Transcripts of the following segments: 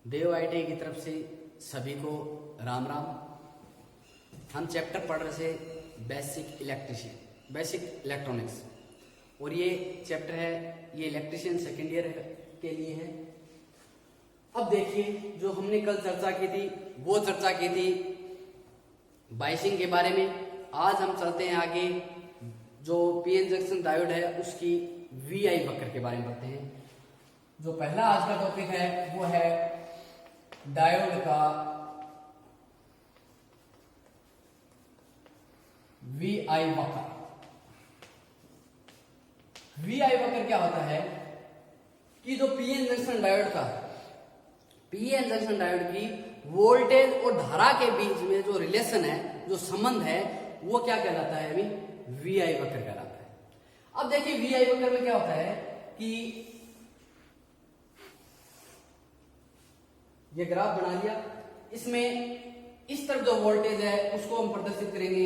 देव IT की तरफ से सभी को राम राम। हम चैप्टर पढ़ रहे थे बेसिक इलेक्ट्रॉनिक्स, और ये चैप्टर है, ये इलेक्ट्रिशियन सेकेंड ईयर के लिए है। अब देखिए, जो हमने कल चर्चा की थी वो चर्चा की थी बाइसिंग के बारे में। आज हम चलते हैं आगे, जो पीएन जंक्शन डायोड है उसकी वीआई वक्र के बारे में पढ़ते हैं। जो पहला आज का टॉपिक है वो है डायोड का वीआई वक्र। वीआई वक्र क्या होता है कि जो पीएन जंक्शन डायोड की वोल्टेज और धारा के बीच में जो रिलेशन है, जो संबंध है, वो क्या कहलाता है? अभी वीआई वक्र कहलाता है। अब देखिए, वीआई वक्र में क्या होता है कि ये ग्राफ बना लिया, इसमें इस तरफ जो वोल्टेज है उसको हम प्रदर्शित करेंगे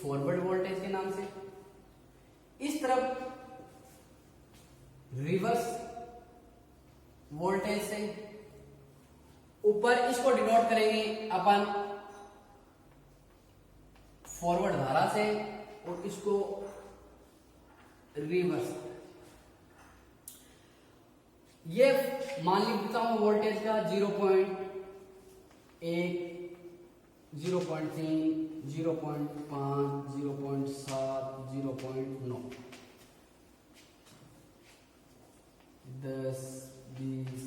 फॉरवर्ड वोल्टेज के नाम से, इस तरफ रिवर्स वोल्टेज से, ऊपर इसको डिनोट करेंगे अपन फॉरवर्ड धारा से, और इसको रिवर्स। ये मान लीजिए हूं वोल्टेज का 0.1, 0.3, 0.5, 0.7, 0.9, 10, 20,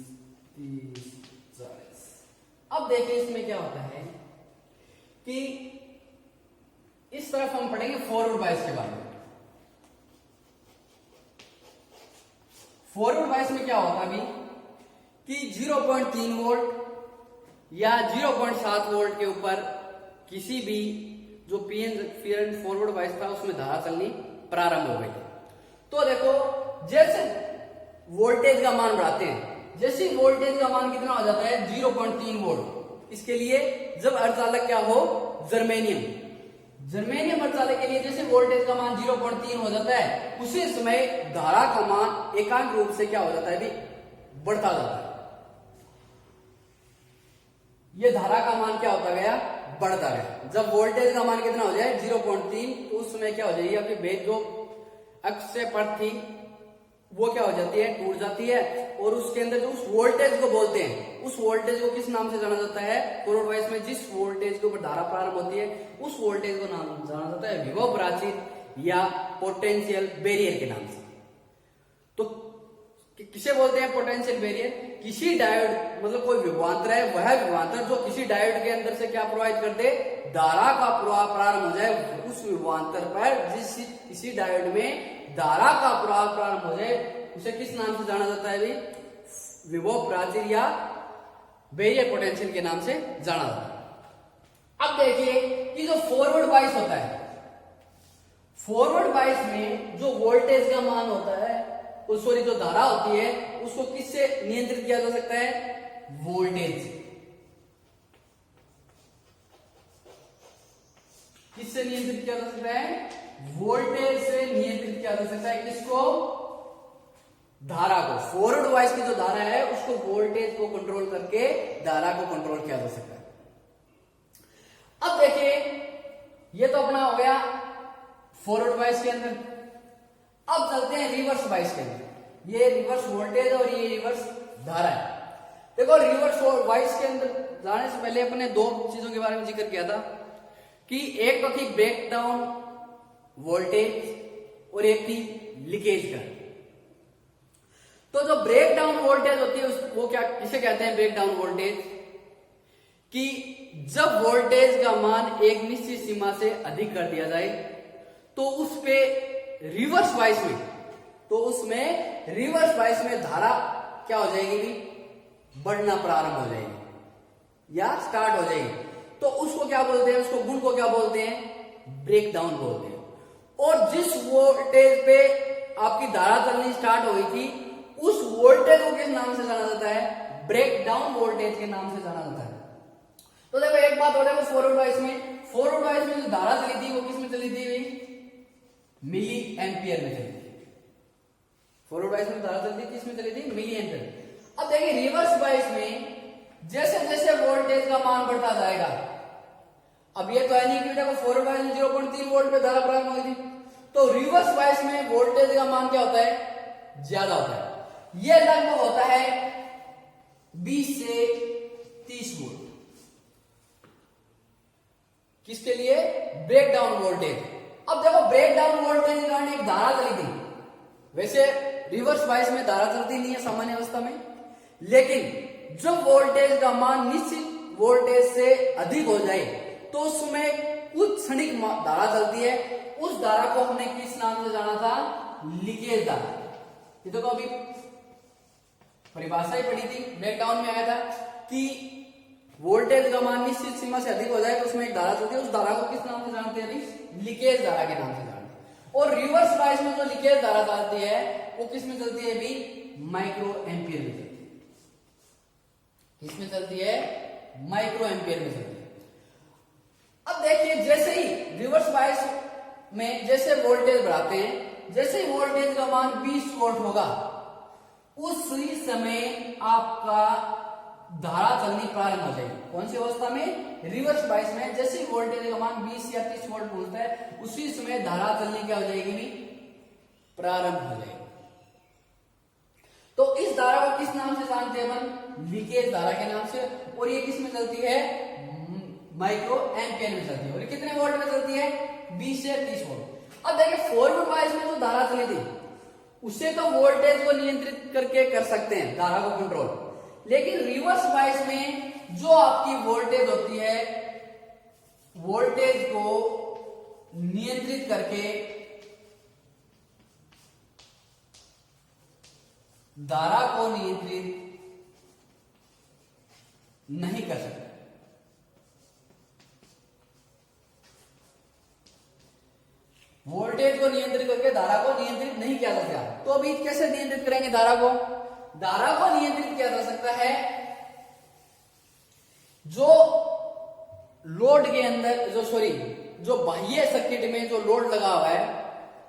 30, 40। अब देखिए इसमें क्या होता है कि इस तरफ हम पढ़ेंगे फॉरवर्ड बायस के बारे में। फॉरवर्ड बायस में क्या होता है अभी कि 0.3 वोल्ट या 0.7 वोल्ट के ऊपर किसी भी जो पीएन फॉरवर्ड बायस था उसमें धारा चलनी प्रारंभ हो गई। तो देखो, जैसे वोल्टेज का मान बढ़ाते हैं, जैसे वोल्टेज का मान कितना हो जाता है 0.3 वोल्ट, इसके लिए जब अर्धचालक क्या हो, जर्मेनियम अर्धचालक के लिए जैसे वोल्टेज का मान 0.3 हो जाता है, उसी समय धारा का मान एकांक रूप से क्या हो जाता है, अभी बढ़ता जाता है। ये धारा का मान क्या होता गया, बढ़ता गया। जब वोल्टेज का मान कितना हो जाए 0.3, तो उस समय क्या हो जाएगी, आपकी बेस जो अक्ष से पर थी वो क्या हो जाती है, टूट जाती है, और उसके अंदर जो उस वोल्टेज को बोलते हैं, उस वोल्टेज को किस नाम से जाना जाता है? फॉरवर्ड बायस में जिस वोल्टेज के ऊपर धारा प्रारंभ होती है उस वोल्टेज को नाम जाना जाता है विभव प्राचीर या पोटेंशियल बैरियर के नाम से। तो किसे बोलते हैं पोटेंशियल बैरियर? किसी डायोड, मतलब कोई विभवांतर है, वह विभवांतर जो किसी डायोड के अंदर से क्या प्रवाहित कर दे, धारा का प्रवाह प्रारंभ हो जाए, उस विभवांतर पर जिस किसी डायोड में धारा का प्रवाह प्रारंभ हो जाए उसे किस नाम से जाना जाता है? अभी विभव प्राचीर या बैरियर पोटेंशियल के नाम से जाना जाता है। अब देखिए कि जो फॉरवर्ड बायस होता है, फॉरवर्ड बायस में जो वोल्टेज का मान होता है, सॉरी जो धारा होती है, उसको किससे नियंत्रित किया जा सकता है? वोल्टेज। किससे नियंत्रित किया जा सकता है? वोल्टेज से नियंत्रित किया जा सकता है। किसको? धारा को। फॉरवर्ड बायस की जो धारा है उसको वोल्टेज को कंट्रोल करके धारा को कंट्रोल किया जा सकता है। अब देखिए, ये तो अपना हो गया फॉरवर्ड बायस के अंदर। अब चलते हैं रिवर्स बायस के अंदर। ये रिवर्स वोल्टेज और ये रिवर्स धारा है। देखो, रिवर्स बायस के अंदर जाने से पहले अपने दो चीजों के बारे में जिक्र किया था कि एक तो थी ब्रेक डाउन वोल्टेज और एक थी लीकेज करंट। तो जो ब्रेक डाउन वोल्टेज होती है वो क्या, किसे कहते हैं ब्रेक डाउन वोल्टेज? कि जब वोल्टेज का मान एक निश्चित सीमा से अधिक कर दिया जाए तो उस पे रिवर्स बायस में, रिवर्स बायस में धारा क्या हो जाएगी, बढ़ना प्रारंभ हो जाएगी या स्टार्ट हो जाएगी। तो उसको क्या बोलते हैं, उसको गुण को क्या बोलते हैं? ब्रेक डाउन बोलते हैं। और जिस वोल्टेज पे आपकी धारा चलनी स्टार्ट हो गई थी, उस वोल्टेज को किस नाम से जाना जाता है? ब्रेक डाउन वोल्टेज के नाम से जाना जाता है। तो देखो, एक बात हो रहा है फॉरवर्ड बायस में जो धारा चली थी वो किस में चली थी? मिली एम्पियर में चली थी। फॉरवर्ड बायस में धारा चलती थी, किसमें चली थी? Milliampere. अब देखिए रिवर्स बायस में जैसे जैसे वोल्टेज का मान बढ़ता जाएगा, अब ये तो है नहीं कि देखो फॉरवर्ड वाइज में 0.3 वोल्ट पे धारा प्रारंभ हुई थी, तो रिवर्स वाइज में वोल्टेज का मान क्या होता है, ज्यादा होता है। ये लगभग होता है 20 से 30 वोल्ट। किसके लिए, ब्रेक डाउन वोल्टेज। अब देखो ब्रेक डाउन वोल्टेज के कारण एक धारा चली थी, वैसे रिवर्स वाइज में धारा चलती नहीं है सामान्य अवस्था में, लेकिन जब वोल्टेज का मान निश्चित वोल्टेज से अधिक हो जाए तो उसमें कुछ क्षणिक धारा चलती है। उस धारा को हमने किस नाम से जाना था, लीकेज धारा। ये तो अभी परिभाषा ही पढ़ी थी, ब्रेकडाउन में आया था कि वोल्टेज का मान निश्चित सीमा से अधिक हो जाए तो उसमें एक धारा चलती है, उस धारा को किस नाम से जानते हैं, अभी लीकेज धारा के नाम से जानते हैं। और रिवर्स वाइज में जो लीकेज धारा चलती है वो किस में चलती है, अभी माइक्रो एम्पियर में चलती है। किसमें चलती है, माइक्रो एम्पियर में चलती है। अब देखिए जैसे ही रिवर्स वाइज में जैसे वोल्टेज बढ़ाते हैं, जैसे ही वोल्टेज का मान 20 वोल्ट होगा उसी समय आपका धारा चलनी प्रारंभ हो जाएगी। कौन सी अवस्था में, रिवर्स वाइज में। जैसे ही वोल्टेज का मान 20 या 30 वोल्ट पहुंचता है उसी समय धारा चलनी क्या हो जाएगी, भी प्रारंभ हो जाएगी। तो इस धारा को किस नाम से जानते हैं हम, लीकेज धारा के नाम से। और ये किस में चलती है, माइक्रो एम्पियर में चलती है। और ये कितने वोल्ट में चलती है, 20 से 30 वोल्ट। अब देखिए फॉरवर्ड वाइज में जो धारा चली थी उससे तो वोल्टेज को नियंत्रित करके कर सकते हैं, धारा को कंट्रोल, लेकिन रिवर्स वाइज में जो आपकी वोल्टेज होती है, वोल्टेज को नियंत्रित करके धारा को नियंत्रित नहीं कर सकते। वोल्टेज को नियंत्रित करके धारा को नियंत्रित नहीं किया जा सकता। तो अभी कैसे नियंत्रित करेंगे धारा को, धारा को नियंत्रित किया जा सकता है जो लोड के अंदर जो बाह्य सर्किट में जो लोड लगा हुआ है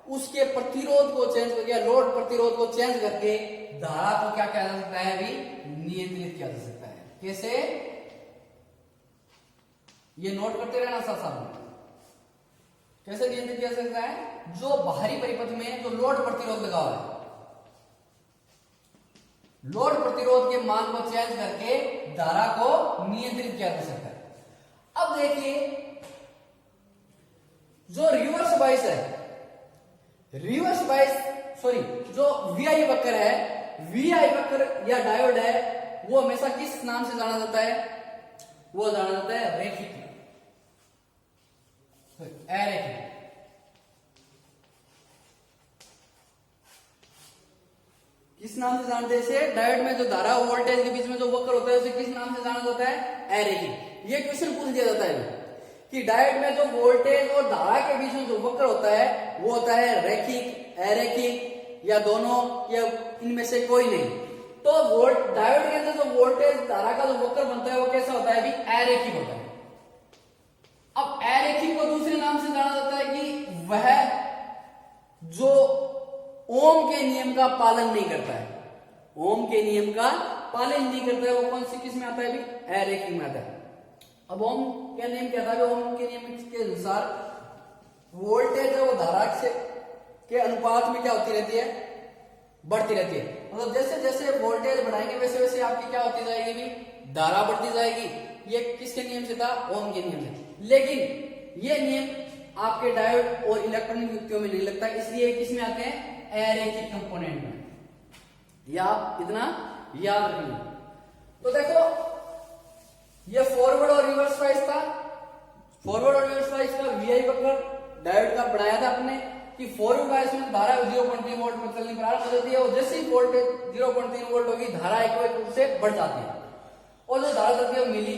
उसके प्रतिरोध को चेंज करके, लोड प्रतिरोध को चेंज करके धारा को क्या किया जा सकता है, अभी नियंत्रित किया जा सकता है। कैसे, ये नोट करते रहना साथ साथ में। कैसे नियंत्रित किया जा सकता है, जो बाहरी परिपथ में जो लोड प्रतिरोध लगा हुआ है, लोड प्रतिरोध के मान को चेंज करके धारा को नियंत्रित किया जा सकता है। अब देखिए जो रिवर्स बाइस है, जो वीआई वक्र है, वीआई वक्र या डायोड है, वो हमेशा किस नाम से जाना जाता है, वो जाना जाता है रैखिक, अरैखिक। किस नाम से जानते हैं इसे, डायोड में जो धारा और वोल्टेज के बीच में जो वक्र होता है उसे किस नाम से जाना जाता है, अरैखिक। ये क्वेश्चन पूछ दिया जाता है कि डायोड में जो वोल्टेज और धारा के बीच में जो वक्र होता है वो होता है रैखिक, अरैखिक या दोनों, या इनमें से कोई नहीं। तो डायोड के अंदर जो वोल्टेज धारा का जो वक्र बनता है वो कैसा होता है, अभी अरैखिक होता है। अब अरैखिक को दूसरे नाम से जाना जाता है कि वह जो ओम के नियम का पालन नहीं करता है, ओम के नियम का पालन नहीं करता है, वो कौन सी किस में आता है, अभी अरैखिक में आता है। अब ओम का नियम क्या था, ओम के नियम के अनुसार वोल्टेज है वो धारा से के अनुपात में क्या होती रहती है, बढ़ती रहती है। मतलब जैसे जैसे वोल्टेज बढ़ाएंगे वैसे वैसे आपकी क्या होती जाएगी, भी धारा बढ़ती जाएगी। ये किसके नियम से था, ओम के नियम से। लेकिन ये नियम आपके डायोड और इलेक्ट्रॉनिक युक्तियों में नहीं लगता, इसलिए किसमें आते हैं, अरैखिक कंपोनेंट में। या आप इतना याद रखिए। तो देखो ये फॉरवर्ड और रिवर्स वाइज था, फॉरवर्ड और रिवर्स वाइज का वीआई वक्र डायोड का बनाया था अपने कि फॉरवर्ड वाइज में धारा 0.3 वोल्ट पर चलनी प्रारंभ हो जाती है, और जैसे ही वोल्टेज 0.3 वोल्ट होगी धारा एक रूप से बढ़ जाती है, और जो धारा चलती है मिली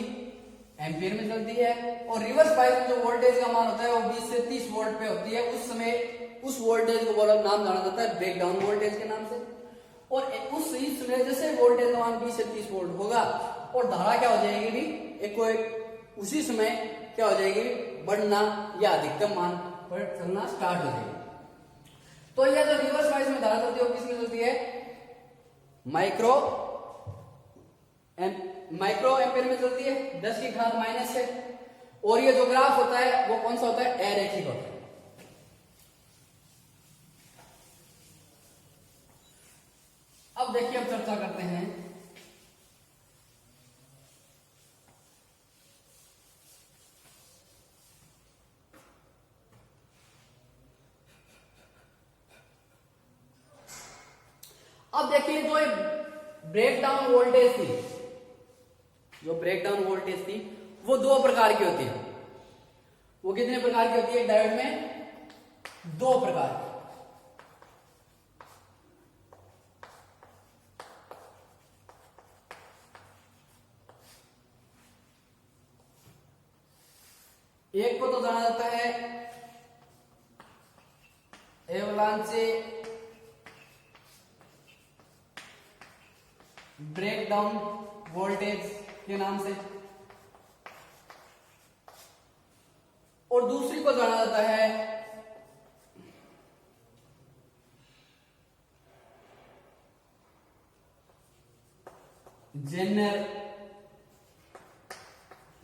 एम्पियर में चलती है। और रिवर्स वाइज में जो वोल्टेज का मान होता है वो 20 से 30 वोल्ट पे होती है। उस समय उस वोल्टेज को बोला नाम जाना जाता है ब्रेकडाउन वोल्टेज के नाम से। और उस समय जैसे वोल्टेज का मान 20 से 30 वोल्ट होगा और धारा क्या हो जाएगी, भी एक उसी समय क्या हो जाएगी, बढ़ना या अधिकतम मान पर चलना स्टार्ट हो जाएगी। तो यह जो रिवर्स वाइज में धारा चलती है वो किसमें चलती है, माइक्रो माइक्रो एम्पियर में चलती है, 10 की घात -6। और ये जो ग्राफ होता है वो कौन सा होता है, अरेखिक होता है। अब देखिए, अब चर्चा करते हैं अब देखिए, जो ब्रेकडाउन वोल्टेज थी, जो ब्रेकडाउन वोल्टेज थी वो दो प्रकार की होती है। वो कितने प्रकार की होती है डायोड में, दो प्रकार की। एक को तो जाना जाता है एवलांचे ब्रेकडाउन वोल्टेज के नाम से, और दूसरी को जाना जाता है जेनर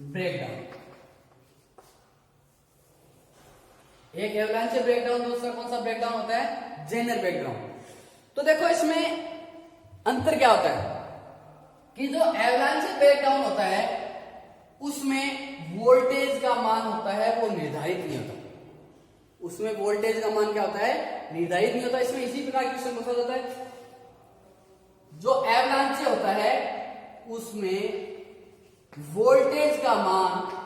ब्रेकडाउन। एक एवलांचे ब्रेकडाउन, दूसरा कौन सा ब्रेकडाउन होता है, जेनर ब्रेकडाउन। तो देखो, इसमें अंतर क्या होता है कि जो एवलांचे ब्रेकडाउन होता है उसमें वोल्टेज का मान होता है वो निर्धारित नहीं होता। उसमें वोल्टेज का मान क्या होता है, निर्धारित नहीं होता। इसमें इसी प्रकार की क्वेश्चन पूछा जाता है। जो एवलांचे होता है उसमें वोल्टेज का मान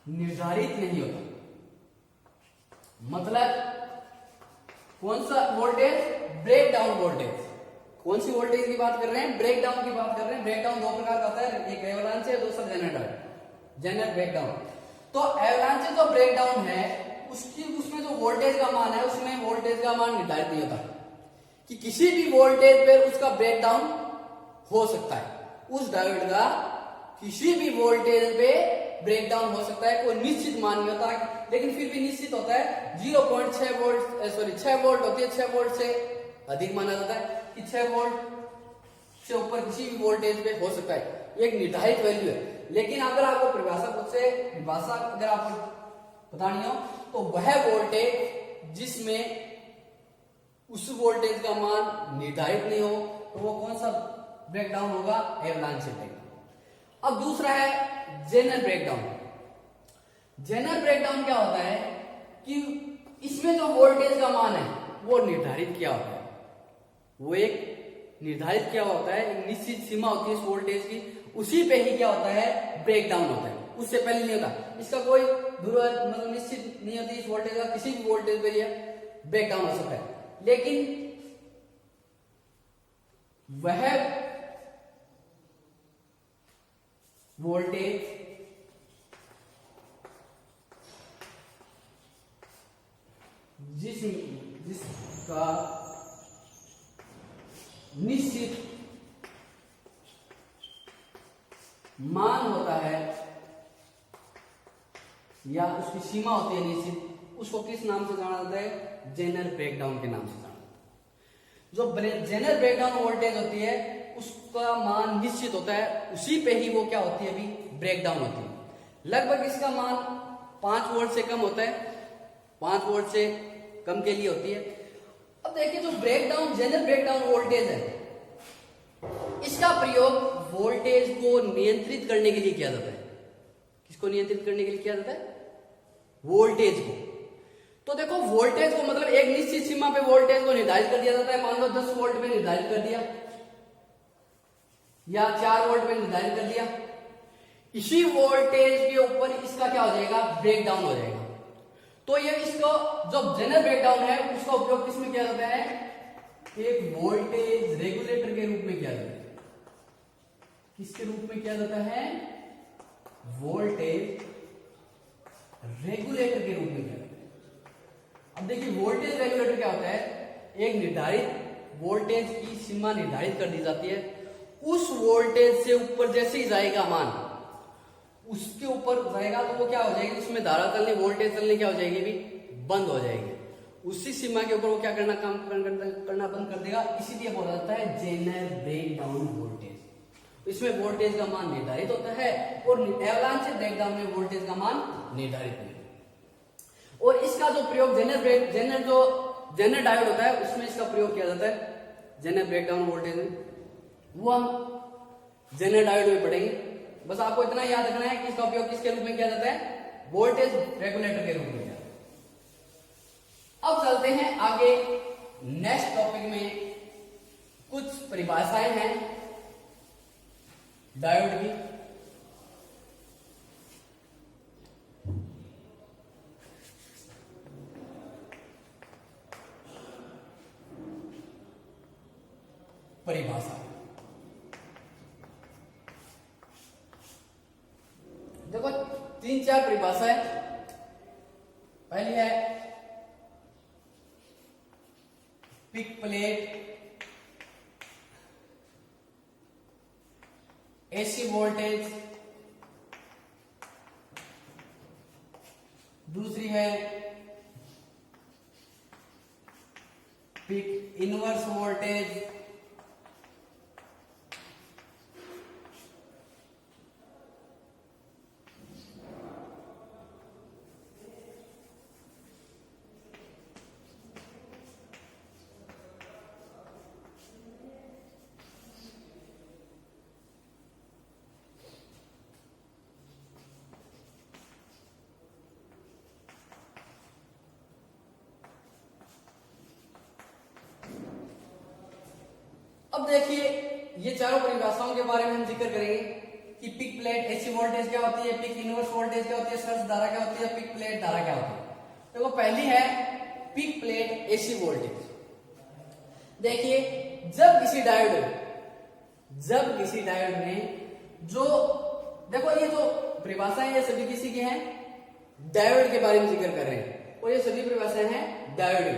निर्धारित नहीं होता। मतलब कौन सा वोल्टेज, ब्रेकडाउन वोल्टेज। कौन सी वोल्टेज की बात कर रहे हैं, ब्रेकडाउन की बात कर रहे हैं। ब्रेकडाउन दो प्रकार का होता है, एक एवलांचे है, दूसरा जेनर ब्रेकडाउन। तो एवलांचे जो ब्रेकडाउन है उसमें जो वोल्टेज का मान है उसमें वोल्टेज का मान निर्धारित नहीं होता कि किसी भी वोल्टेज पर उसका ब्रेकडाउन हो सकता है। उस डायोड का किसी भी वोल्टेज पे ब्रेकडाउन हो सकता है, कोई निश्चित मान नहीं होता, लेकिन फिर भी निश्चित होता है 0.6 वोल्ट, सॉरी 6 वोल्ट होती है, 6 वोल्ट से अधिक माना जाता है कि 6 वोल्ट से ऊपर किसी भी वोल्टेज पे हो सकता है, एक निर्धारित वैल्यू है। लेकिन अगर आपको परिभाषा अगर आपको बतानी हो तो वह वोल्टेज जिसमें उस वोल्टेज का मान निर्धारित नहीं हो तो वो कौन सा ब्रेकडाउन होगा, एवलांचे ब्रेकडाउन। अब दूसरा है जेनर ब्रेकडाउन। जेनर ब्रेकडाउन क्या होता है कि इसमें जो वोल्टेज का मान है वो निर्धारित किया होता है। वो एक निर्धारित किया होता है, एक निश्चित सीमा होती है इस वोल्टेज की, उसी पे ही क्या होता है, ब्रेकडाउन होता है, उससे पहले नहीं होता। इसका कोई मतलब निश्चित नहीं होती इस वोल्टेज का, किसी भी वोल्टेज पे यह ब्रेकडाउन हो सकता है। लेकिन वह वोल्टेज जिसका निश्चित मान होता है या उसकी सीमा होती है निश्चित, उसको किस नाम से जाना जाता है, जेनर ब्रेकडाउन के नाम से जाना जाता है। जो जेनर ब्रेकडाउन वोल्टेज होती है उसका मान निश्चित होता है, उसी पे ही वो क्या होती है, अभी ब्रेकडाउन होती है। लगभग इसका मान 5 वोल्ट से कम होता है, 5 वोल्ट से कम के लिए होती है। अब देखिए, जो ब्रेकडाउन जेनर ब्रेकडाउन वोल्टेज है इसका प्रयोग वोल्टेज को नियंत्रित करने के लिए किया जाता है। किसको नियंत्रित करने के लिए किया जाता है, वोल्टेज को। तो देखो, वोल्टेज को मतलब एक निश्चित सीमा पे वोल्टेज को निर्धारित कर दिया जाता है। मान लो 10 वोल्ट में निर्धारित कर दिया या 4 वोल्ट में निर्धारित कर दिया, इसी वोल्टेज के ऊपर इसका क्या हो जाएगा, ब्रेकडाउन हो जाएगा। तो ये इसको जो जेनर ब्रेकडाउन है उसका उपयोग किसमें किया जाता है, एक वोल्टेज रेगुलेटर के रूप में किया जाता है। किसके रूप में किया जाता है, वोल्टेज रेगुलेटर के रूप में किया जाता है। अब देखिए, वोल्टेज रेगुलेटर क्या होता है, एक निर्धारित वोल्टेज की सीमा निर्धारित कर दी जाती है, उस वोल्टेज से ऊपर जैसे ही जाएगा मान, उसके ऊपर जाएगा तो वो क्या हो जाएगी, उसमें धारा चलने, वोल्टेज चलने क्या हो जाएगी, भी बंद हो जाएगी। उसी सीमा के ऊपर वो क्या करना बंद कर देगा, इसीलिए बोला जाता है जेनर ब्रेकडाउन वोल्टेज। इसमें वोल्टेज का मान निर्धारित होता है और एवलांच ब्रेकडाउन में वोल्टेज का मान निर्धारित नहीं। और इसका जो प्रयोग जेनर डायोड होता है उसमें इसका प्रयोग किया जाता है, जेनर ब्रेकडाउन वोल्टेज में, वो हम जेनर डायोड में पढ़ेंगे। बस आपको इतना याद रखना है कि इसका उपयोग किसके रूप में किया जाता है, वोल्टेज रेगुलेटर के रूप में। अब चलते हैं आगे नेक्स्ट टॉपिक में, कुछ परिभाषाएं हैं डायोड की। परिभाषा देखो 3-4 परिभाषाएं। पहली है पिक प्लेट, एसी वोल्टेज। दूसरी है पिक इनवर्स वोल्टेज। अब देखिए ये चारों परिभाषाओं के बारे में हम जिक्र करेंगे कि पिक प्लेट एसी वोल्टेज क्या होती है, पिक इनवर्स वोल्टेज क्या होती है, सर्ज धारा क्या होती है, पिक प्लेट धारा क्या होती है। देखो पहली है पिक प्लेट एसी वोल्टेज। देखिए जब किसी डायोड में जो, देखो ये जो परिभाषाएं ये सभी किसी के हैं, डायोड के बारे में जिक्र कर रहे हैं और ये सभी परिभाषाएं हैं डायोड।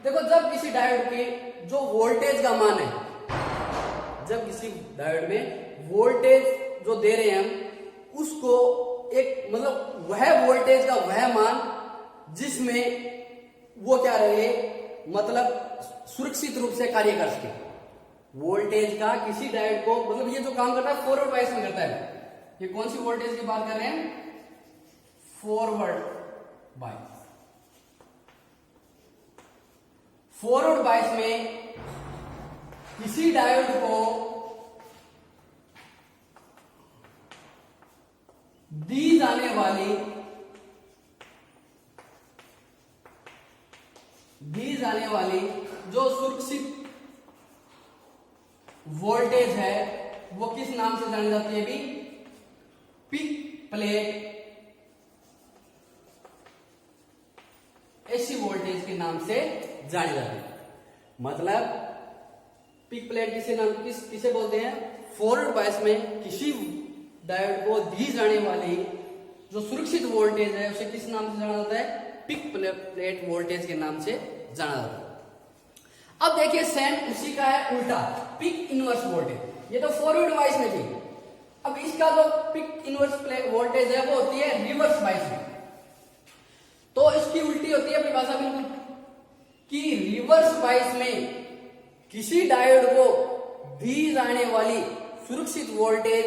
देखो जब किसी डायोड के जो वोल्टेज का मान है, जब किसी डायोड में वोल्टेज जो दे रहे हैं हम उसको एक मतलब वह वोल्टेज का वह मान जिसमें वो क्या रहे, मतलब सुरक्षित रूप से कार्य कर सके। वोल्टेज का किसी डायोड को मतलब ये जो काम करता है फॉरवर्ड बायस में करता है। ये कौन सी वोल्टेज की बात कर रहे हैं, फॉरवर्ड बायस। फॉरवर्ड बायस में किसी डायोड को दी जाने वाली जो सुरक्षित वोल्टेज है वो किस नाम से जानी जाती है, भी पिक प्लेट एसी वोल्टेज के नाम से जानी जाती है। मतलब पिक प्लेट किसे बोलते हैं, फॉरवर्ड बायस में किसी डायोड को दी जाने वाली जो सुरक्षित वोल्टेज है उसे किस नाम से जाना जाता है, पिक प्लेट वोल्टेज के नाम से जाना जाता है। अब देखिए सेम उसी का है उल्टा, पिक इनवर्स वोल्टेज। ये तो फॉरवर्ड बायस में थी, अब इसका जो पिक इनवर्स वोल्टेज है वो होती है रिवर्स बायस में। तो इसकी उल्टी होती है परिभाषा बिल्कुल कि रिवर्स बायस में किसी डायोड को दी जाने वाली सुरक्षित वोल्टेज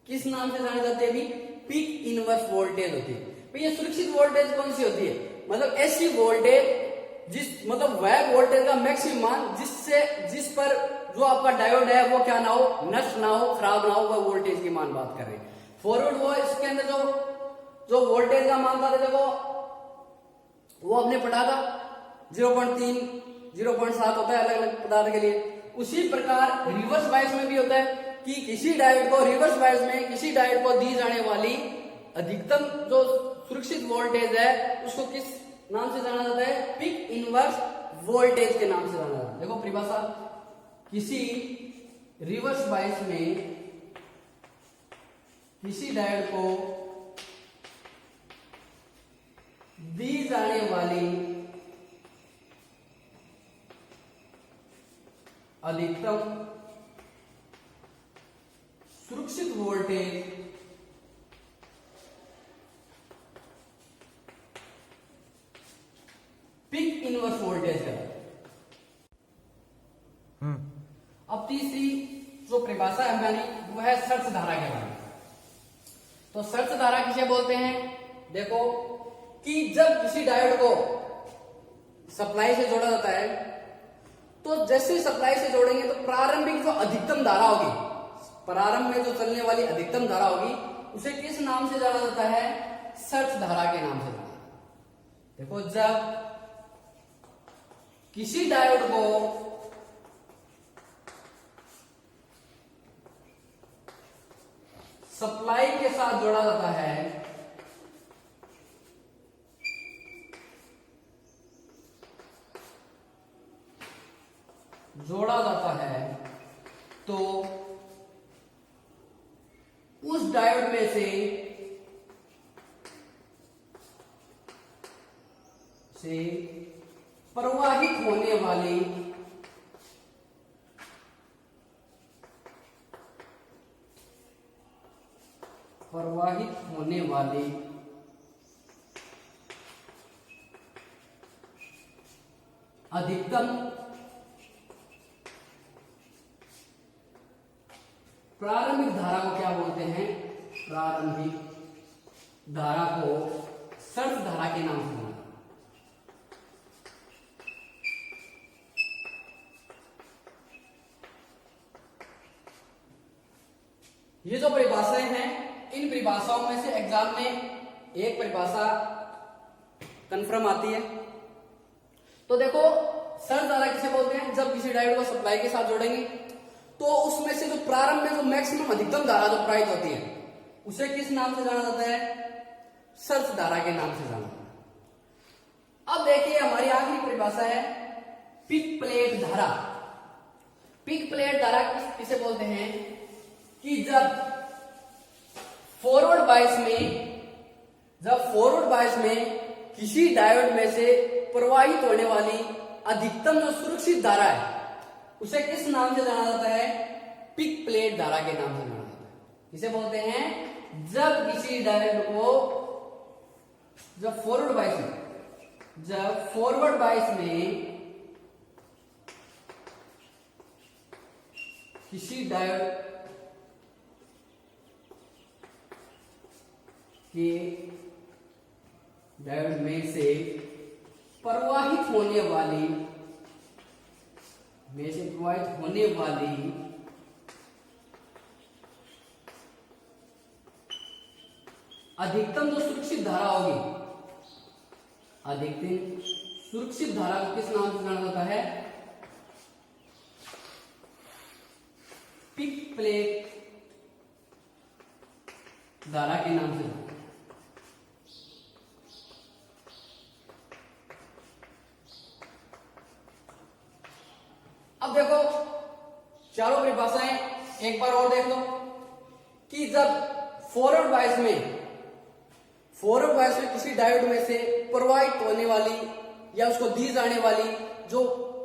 किस नाम से जानी जाती है, भी पिक इनवर्स वोल्टेज होती है। भाई ये सुरक्षित वोल्टेज कौन सी होती है, मतलब ऐसी वोल्टेज मतलब वह वोल्टेज का मैक्सिमम मान जिस पर जो आपका डायोड है वो क्या ना हो, नष्ट ना हो, खराब ना हो, वह वोल्टेज की मान बात कर रहे हैं। फॉरवर्ड वो इसके अंदर जो वोल्टेज का मान था देखो वो हमने पढ़ा था 0.3 0.7 होता है अलग अलग पदार्थ के लिए। उसी प्रकार रिवर्स बायस में भी होता है कि किसी डायोड को रिवर्स बायस में किसी डायोड को दी जाने वाली अधिकतम जो सुरक्षित वोल्टेज है उसको किस नाम से जाना जाता है, पिक इनवर्स वोल्टेज के नाम से जाना जाता है। देखो परिभाषा, किसी रिवर्स बायस में किसी डायोड को दी जाने वाली अधिकतम सुरक्षित वोल्टेज पीक इनवर्स वोल्टेज है। अब तीसरी जो परिभाषा है हमारी वो है सर्च धारा के बारे में। तो सर्च धारा किसे बोलते हैं? देखो कि जब किसी डायोड को सप्लाई से जोड़ा जाता है तो जैसे सप्लाई से जोड़ेंगे तो प्रारंभिक जो अधिकतम धारा होगी, प्रारंभ में जो चलने वाली अधिकतम धारा होगी उसे किस नाम से जाना जाता है? सर्च धारा के नाम से जाना जाता है। देखो जब किसी डायोड को सप्लाई के साथ जोड़ा जाता है तो उस डायोड में से प्रवाहित होने वाली अधिकतम प्रारंभिक धारा को क्या बोलते हैं? प्रारंभिक धारा को सर्च धारा के नाम से जाना। ये जो परिभाषाएं हैं इन परिभाषाओं में से एग्जाम में एक परिभाषा कंफर्म आती है। तो देखो सर्च धारा किसे बोलते हैं? जब किसी डायोड को सप्लाई के साथ जोड़ेंगे तो उसमें से जो प्रारंभ में जो मैक्सिमम अधिकतम धारा जो प्रवाहित होती है उसे किस नाम से जाना जाता है? सर्च धारा के नाम से जाना जाता है। अब देखिए हमारी आखिरी परिभाषा है पीक प्लेट धारा। पीक प्लेट धारा किसे बोलते हैं? कि जब फॉरवर्ड बायस में किसी डायोड में से प्रवाहित होने वाली अधिकतम जो सुरक्षित धारा है उसे किस नाम से जाना जाता है? पीक प्लेट धारा के नाम से जाना जाता है। किसे बोलते हैं? जब किसी डायोड को जब फॉरवर्ड बायस में किसी डायोड में से प्रवाहित होने वाली अधिकतम जो सुरक्षित धारा होगी, अधिकतम सुरक्षित धारा को किस नाम से जाना जाता है? पीक प्लेट धारा के नाम से। अब देखो चारों परिभाषाएं एक बार और देख लो कि जब फॉरवर्ड बायस में किसी डायोड में से प्रवाहित होने वाली या उसको दी जाने वाली जो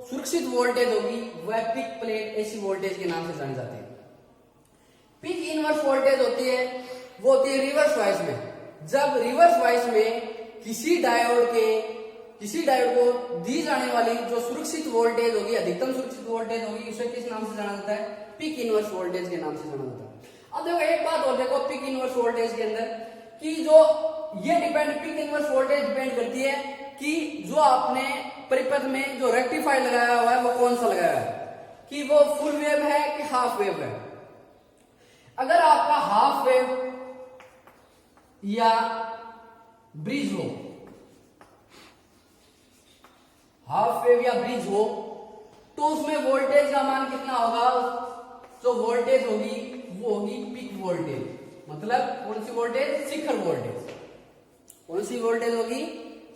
सुरक्षित वोल्टेज होगी वह पीक प्लेट एसी वोल्टेज के नाम से जानी जाती है। पीक इनवर्स वोल्टेज होती है वो होती है रिवर्स बायस में। जब रिवर्स बायस में किसी डायोड को दी जाने वाली जो सुरक्षित वोल्टेज होगी, अधिकतम सुरक्षित वोल्टेज होगी, उसे किस नाम से जाना जाता है? पीक इनवर्स वोल्टेज के नाम से जाना जाता है। अब देखो एक बात और देखो पीक इनवर्स वोल्टेज के अंदर कि जो ये पीक इनवर्स वोल्टेज डिपेंड करती है कि जो आपने परिपथ में जो रेक्टिफायर लगाया हुआ है वो कौन सा लगाया है, कि वो फुल वेव है कि हाफ वेव है। अगर आपका हाफ वेव या ब्रिज हो, तो उसमें वोल्टेज का मान कितना होगा? जो वोल्टेज होगी वो होगी पीक वोल्टेज। मतलब कौन सी वोल्टेज? शिखर वोल्टेज। कौन सी वोल्टेज होगी?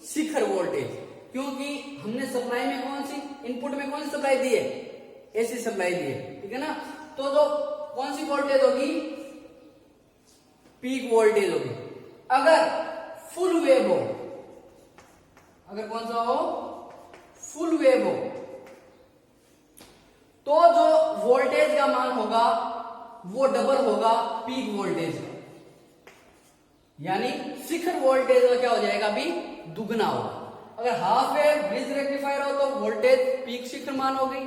शिखर वोल्टेज। क्योंकि हमने सप्लाई में कौन सी इनपुट में कौन सी सप्लाई दी है? एसी सप्लाई दी है, ठीक है ना। तो जो कौन सी वोल्टेज होगी? पीक वोल्टेज होगी। अगर फुल वेव हो, अगर कौन सा हो? फुल वेव हो, तो जो वोल्टेज का मान होगा वो डबल होगा पीक वोल्टेज का, यानी शिखर वोल्टेज का क्या हो जाएगा? अभी दुगना होगा। अगर हाफ वेव ब्रिज रेक्टिफायर हो तो वोल्टेज पीक शिखर मान हो गई,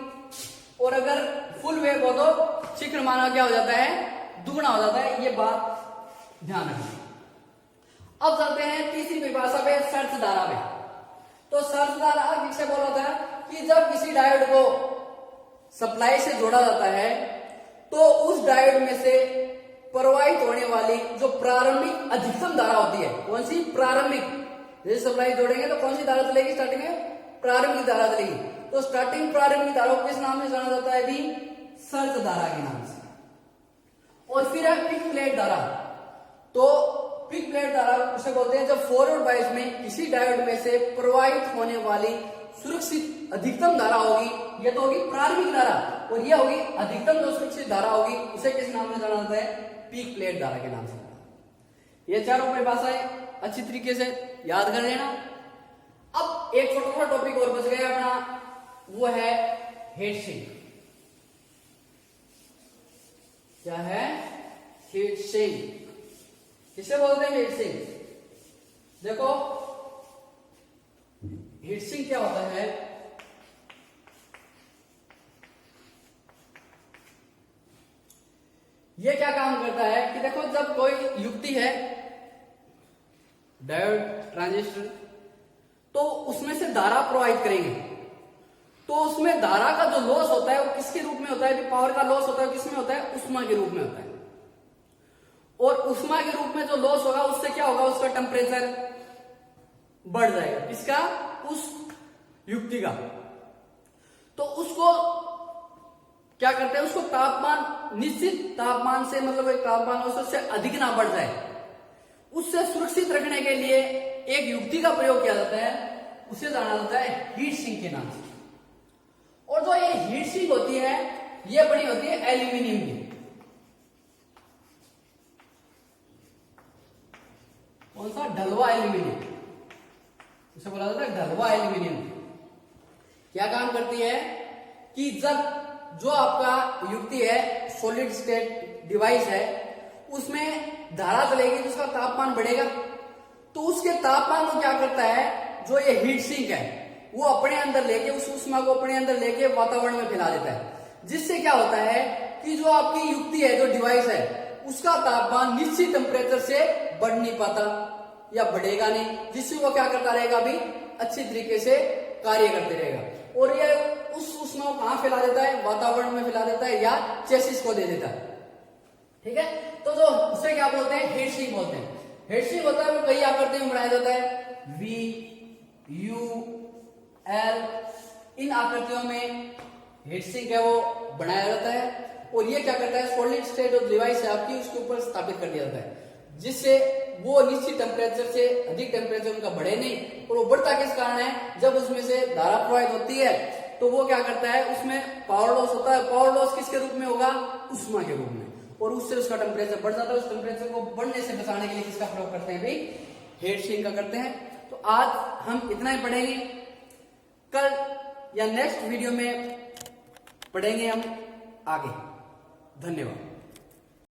और अगर फुल वेव हो तो शिखर मान क्या हो जाता है, दुगना हो जाता है। ये बात ध्यान रखना। अब चलते हैं तीसरी परिभाषा पे, सर्च धारा पे। तो सर्च धारा किससे बोला था कि जब किसी डायोड को सप्लाई से जोड़ा जाता है तो उस डायोड में से प्रवाहित होने वाली जो प्रारंभिक अधिकतम धारा होती है, कौन सी, प्रारंभिक, जैसे सप्लाई जोड़ेंगे तो कौन सी धारा चलेगी, स्टार्टिंग में प्रारंभिक धारा चलेगी। तो स्टार्टिंग प्रारंभिक धारा को किस नाम से जाना जाता है भी, सर्च धारा के नाम से। और फिर है पिक प्लेट धारा। तो पिक प्लेट धारा उसे बोलते हैं जब फॉरवर्ड बायस में किसी डायोड में से प्रवाहित होने वाली सुरक्षित अधिकतम धारा होगी, ये तो होगी प्रारंभिक धारा, और ये होगी अधिकतम जो सुरक्षित धारा होगी, उसे किस नाम से जाना जाता है, पीक प्लेट धारा के नाम से। ये चारों परिभाषाएं अच्छी तरीके से याद कर लेना। अब एक छोटा सा टॉपिक और बच गया अपना, वो है हीट सिंक। क्या है, हीट सिंक। किसे बोलते हैं हीट सिंक? देखो हीट सिंक क्या होता है, ये क्या काम करता है कि देखो जब कोई युक्ति है डायोड ट्रांजिस्टर, तो उसमें से धारा प्रवाहित करेंगे, तो उसमें धारा का जो लॉस होता है वो किसके रूप में होता है, पावर का लॉस होता है किसमें होता है, उष्मा के रूप में होता है। और उष्मा के रूप में जो लॉस होगा उससे क्या होगा, उसका टेम्परेचर बढ़ जाएगा, किसका, उस युक्ति का। तो उसको क्या करते हैं, उसको तापमान, निश्चित तापमान से, मतलब एक तापमान हो उससे अधिक ना बढ़ जाए, उससे सुरक्षित रखने के लिए एक युक्ति का प्रयोग किया जाता है, उसे जाना जाता है हीट सिंक के नाम से। और जो ये हीट सिंक होती है ये बनी होती है एल्यूमिनियम की। कौन सा, ढलवा एल्यूमिनियम, उसे बोला जाता है ढलवा एल्यूमिनियम। क्या काम करती है कि जब जो आपका युक्ति है, सॉलिड स्टेट डिवाइस है, उसमें धारा चलेगी तो उसका तापमान बढ़ेगा, तो उसके तापमान को क्या करता है, जो ये हीट सिंक है वो अपने अंदर लेके, उस ऊष्मा को अपने अंदर लेके वातावरण में फैला देता है, जिससे क्या होता है कि जो आपकी युक्ति है, जो डिवाइस है, उसका तापमान निश्चित टेम्परेचर से बढ़ नहीं पाता या बढ़ेगा नहीं, जिससे वो क्या करता रहेगा, अभी अच्छी तरीके से कार्य करते रहेगा। और ये उस ऊष्मा को कहां फैला देता है, वातावरण में फैला देता है या चेसिस को दे देता है। ठीक है, तो जो उसे क्या बोलते हैं, हीट सिंक बोलते हैं। हीट सिंक होता है वो कई आकृति में बनाया जाता है, V, U, L, इन आकृतियों में हीट सिंक है वो बनाया जाता है। और ये क्या करता है, सॉलिड स्टेट जो डिवाइस है आपकी, उसके ऊपर स्थापित कर दिया जाता है, जिससे वो निश्चित टेम्परेचर से अधिक टेम्परेचर उनका बढ़े नहीं। और वो बढ़ता किस कारण है, जब उसमें से धारा प्रवाहित होती है तो वो क्या करता है, उसमें पावर लॉस होता है। पावर लॉस किसके रूप में होगा, उष्मा के रूप में, और उससे उसका टेम्परेचर बढ़ जाता है। उस टेम्परेचर को बढ़ने से बचाने के लिए किसका प्रयोग करते हैं भाई, हीट सिंक का करते हैं। तो आज हम इतना ही पढ़ेंगे, कल या नेक्स्ट वीडियो में पढ़ेंगे हम आगे। धन्यवाद।